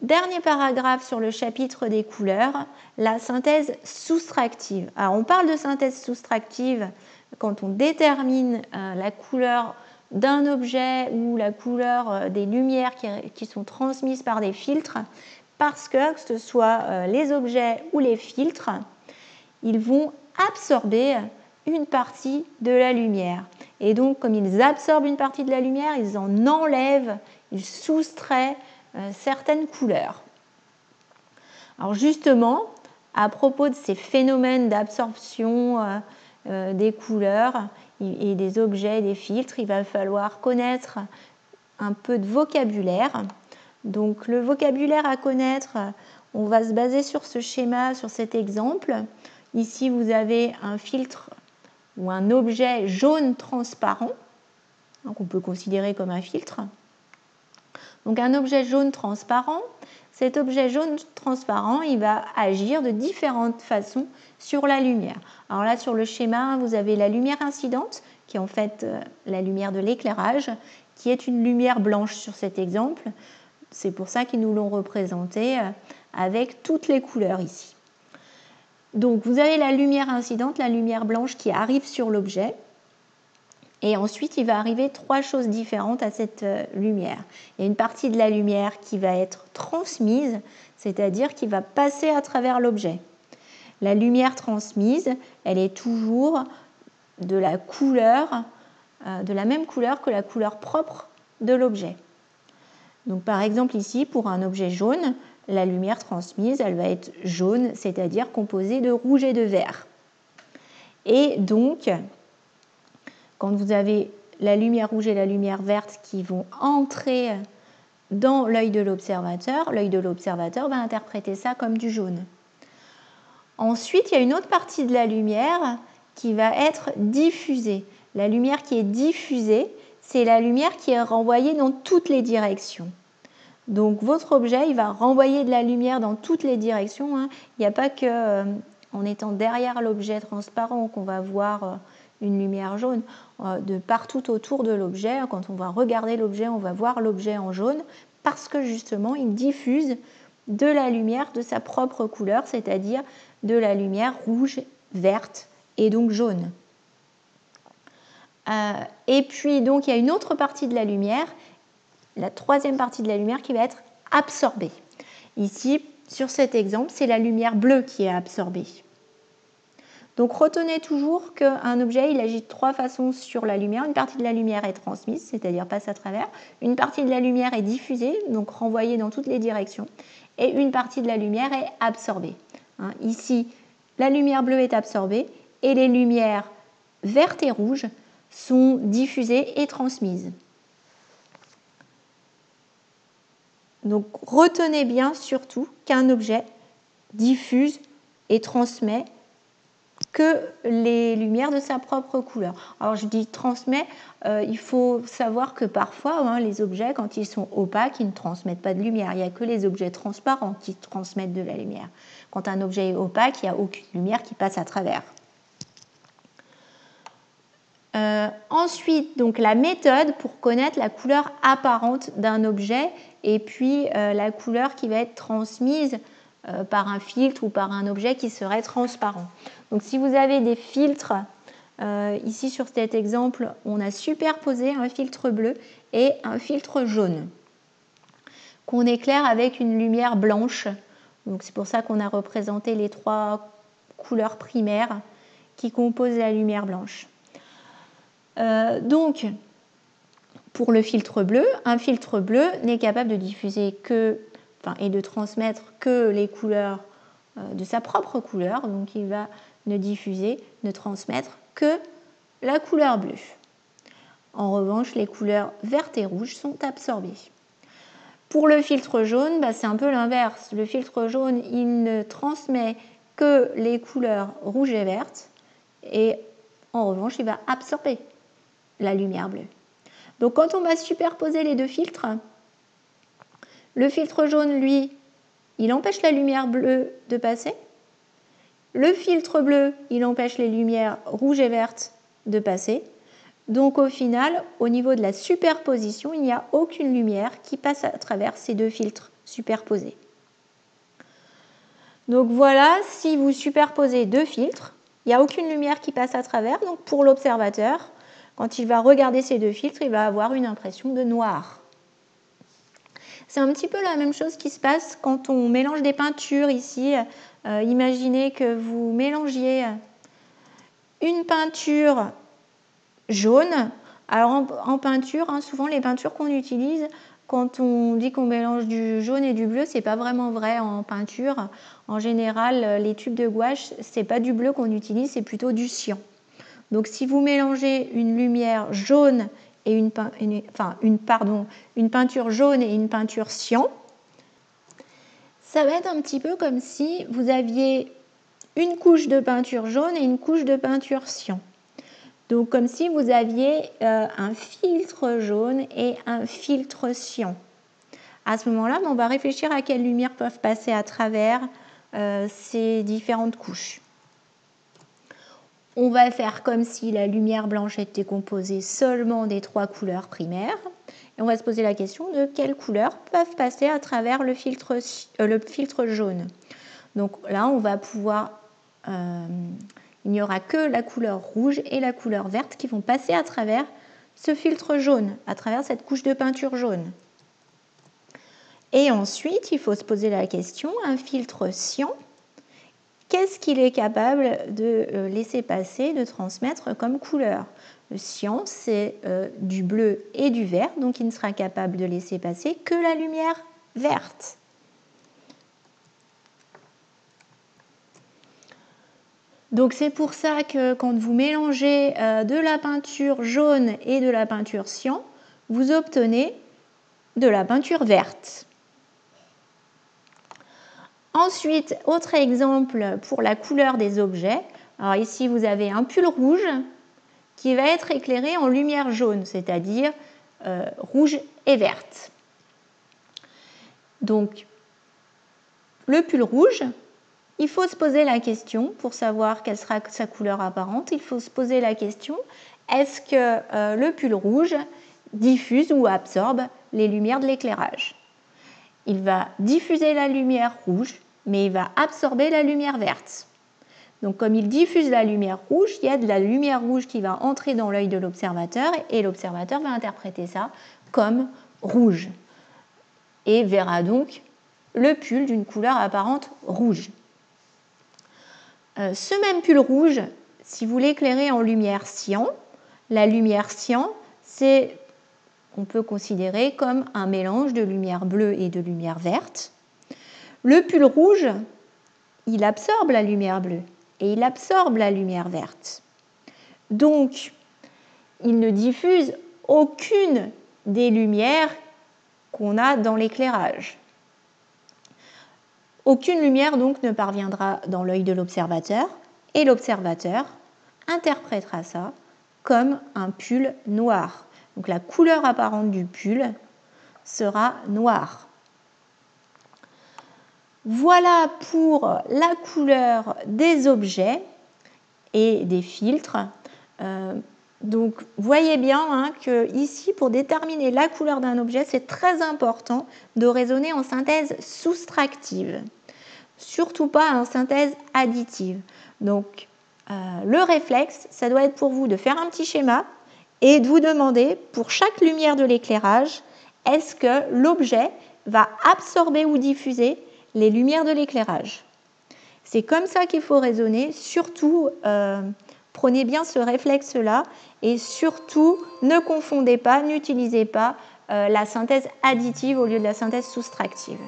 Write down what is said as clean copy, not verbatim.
Dernier paragraphe sur le chapitre des couleurs, la synthèse soustractive. Alors on parle de synthèse soustractive quand on détermine la couleur d'un objet ou la couleur des lumières qui sont transmises par des filtres, parce que ce soit les objets ou les filtres, ils vont absorber une partie de la lumière. Et donc, comme ils absorbent une partie de la lumière, ils en enlèvent, ils soustraient certaines couleurs. Alors justement, à propos de ces phénomènes d'absorption des couleurs et des objets, des filtres, il va falloir connaître un peu de vocabulaire. Donc le vocabulaire à connaître, on va se baser sur ce schéma, sur cet exemple. Ici, vous avez un filtre ou un objet jaune transparent, qu'on peut considérer comme un filtre. Donc un objet jaune transparent, cet objet jaune transparent, il va agir de différentes façons sur la lumière. Alors là, sur le schéma, vous avez la lumière incidente, qui est en fait la lumière de l'éclairage, qui est une lumière blanche sur cet exemple. C'est pour ça qu'ils nous l'ont représenté avec toutes les couleurs ici. Donc vous avez la lumière incidente, la lumière blanche qui arrive sur l'objet. Et ensuite, il va arriver trois choses différentes à cette lumière. Il y a une partie de la lumière qui va être transmise, c'est-à-dire qui va passer à travers l'objet. La lumière transmise, elle est toujours de la couleur, de la même couleur que la couleur propre de l'objet. Donc par exemple ici, pour un objet jaune, la lumière transmise, elle va être jaune, c'est-à-dire composée de rouge et de vert. Et donc, quand vous avez la lumière rouge et la lumière verte qui vont entrer dans l'œil de l'observateur va interpréter ça comme du jaune. Ensuite, il y a une autre partie de la lumière qui va être diffusée. La lumière qui est diffusée, c'est la lumière qui est renvoyée dans toutes les directions. Donc votre objet, il va renvoyer de la lumière dans toutes les directions. Il n'y a pas que en étant derrière l'objet transparent qu'on va voir une lumière jaune. De partout autour de l'objet, quand on va regarder l'objet, on va voir l'objet en jaune parce que justement, il diffuse de la lumière de sa propre couleur, c'est-à-dire de la lumière rouge, verte et donc jaune. Et puis, donc, il y a une autre partie de la lumière, la troisième partie de la lumière qui va être absorbée. Ici, sur cet exemple, c'est la lumière bleue qui est absorbée. Donc, retenez toujours qu'un objet, il agit de trois façons sur la lumière. Une partie de la lumière est transmise, c'est-à-dire passe à travers. Une partie de la lumière est diffusée, donc renvoyée dans toutes les directions. Et une partie de la lumière est absorbée. Ici, la lumière bleue est absorbée et les lumières vertes et rouges sont diffusées et transmises. Donc, retenez bien surtout qu'un objet diffuse et transmet que les lumières de sa propre couleur. Alors je dis transmet, il faut savoir que parfois les objets, quand ils sont opaques, ils ne transmettent pas de lumière. Il n'y a que les objets transparents qui transmettent de la lumière. Quand un objet est opaque, il n'y a aucune lumière qui passe à travers. Ensuite, donc, la méthode pour connaître la couleur apparente d'un objet et puis la couleur qui va être transmise par un filtre ou par un objet qui serait transparent. Donc si vous avez des filtres, ici sur cet exemple, on a superposé un filtre bleu et un filtre jaune qu'on éclaire avec une lumière blanche. Donc c'est pour ça qu'on a représenté les trois couleurs primaires qui composent la lumière blanche. Donc, pour le filtre bleu, un filtre bleu n'est capable de diffuser et de transmettre que les couleurs de sa propre couleur, donc il va ne diffuser, ne transmettre que la couleur bleue. En revanche, les couleurs vertes et rouges sont absorbées. Pour le filtre jaune, c'est un peu l'inverse. Le filtre jaune, il ne transmet que les couleurs rouges et vertes, et en revanche, il va absorber la lumière bleue. Donc quand on va superposer les deux filtres, le filtre jaune, lui, il empêche la lumière bleue de passer. Le filtre bleu, il empêche les lumières rouges et vertes de passer. Donc au final, au niveau de la superposition, il n'y a aucune lumière qui passe à travers ces deux filtres superposés. Donc voilà, si vous superposez deux filtres, il n'y a aucune lumière qui passe à travers. Donc pour l'observateur, quand il va regarder ces deux filtres, il va avoir une impression de noir. C'est un petit peu la même chose qui se passe quand on mélange des peintures ici. Imaginez que vous mélangiez une peinture jaune. Alors en peinture, souvent les peintures qu'on utilise, quand on dit qu'on mélange du jaune et du bleu, ce n'est pas vraiment vrai en peinture. En général, les tubes de gouache, ce n'est pas du bleu qu'on utilise, c'est plutôt du cyan. Donc si vous mélangez une lumière jaune et une peinture jaune et une peinture cyan, ça va être un petit peu comme si vous aviez une couche de peinture jaune et une couche de peinture cyan. Donc comme si vous aviez un filtre jaune et un filtre cyan. À ce moment-là, on va réfléchir à quelles lumières peuvent passer à travers ces différentes couches. On va faire comme si la lumière blanche était composée seulement des trois couleurs primaires. Et on va se poser la question de quelles couleurs peuvent passer à travers le filtre jaune. Donc là, on va pouvoir... il n'y aura que la couleur rouge et la couleur verte qui vont passer à travers ce filtre jaune, à travers cette couche de peinture jaune. Et ensuite, il faut se poser la question, un filtre cyan, qu'est-ce qu'il est capable de laisser passer, de transmettre comme couleur? Le cyan, c'est du bleu et du vert, donc il ne sera capable de laisser passer que la lumière verte. Donc c'est pour ça que quand vous mélangez de la peinture jaune et de la peinture cyan, vous obtenez de la peinture verte. Ensuite, autre exemple pour la couleur des objets. Alors ici, vous avez un pull rouge qui va être éclairé en lumière jaune, c'est-à-dire rouge et verte. Donc, le pull rouge, il faut se poser la question, pour savoir quelle sera sa couleur apparente, il faut se poser la question, est-ce que le pull rouge diffuse ou absorbe les lumières de l'éclairage? Il va diffuser la lumière rouge, mais il va absorber la lumière verte. Donc comme il diffuse la lumière rouge, il y a de la lumière rouge qui va entrer dans l'œil de l'observateur et l'observateur va interpréter ça comme rouge et verra donc le pull d'une couleur apparente rouge. Ce même pull rouge, si vous l'éclairez en lumière cyan, la lumière cyan, on peut considérer comme un mélange de lumière bleue et de lumière verte. Le pull rouge, il absorbe la lumière bleue et il absorbe la lumière verte. Donc, il ne diffuse aucune des lumières qu'on a dans l'éclairage. Aucune lumière donc ne parviendra dans l'œil de l'observateur et l'observateur interprétera ça comme un pull noir. Donc la couleur apparente du pull sera noire. Voilà pour la couleur des objets et des filtres. Donc voyez bien que ici, pour déterminer la couleur d'un objet, c'est très important de raisonner en synthèse soustractive. Surtout pas en synthèse additive. Donc le réflexe, ça doit être pour vous de faire un petit schéma et de vous demander, pour chaque lumière de l'éclairage, est-ce que l'objet va absorber ou diffuser les lumières de l'éclairage? C'est comme ça qu'il faut raisonner. Surtout, prenez bien ce réflexe-là et surtout, ne confondez pas, n'utilisez pas la synthèse additive au lieu de la synthèse soustractive.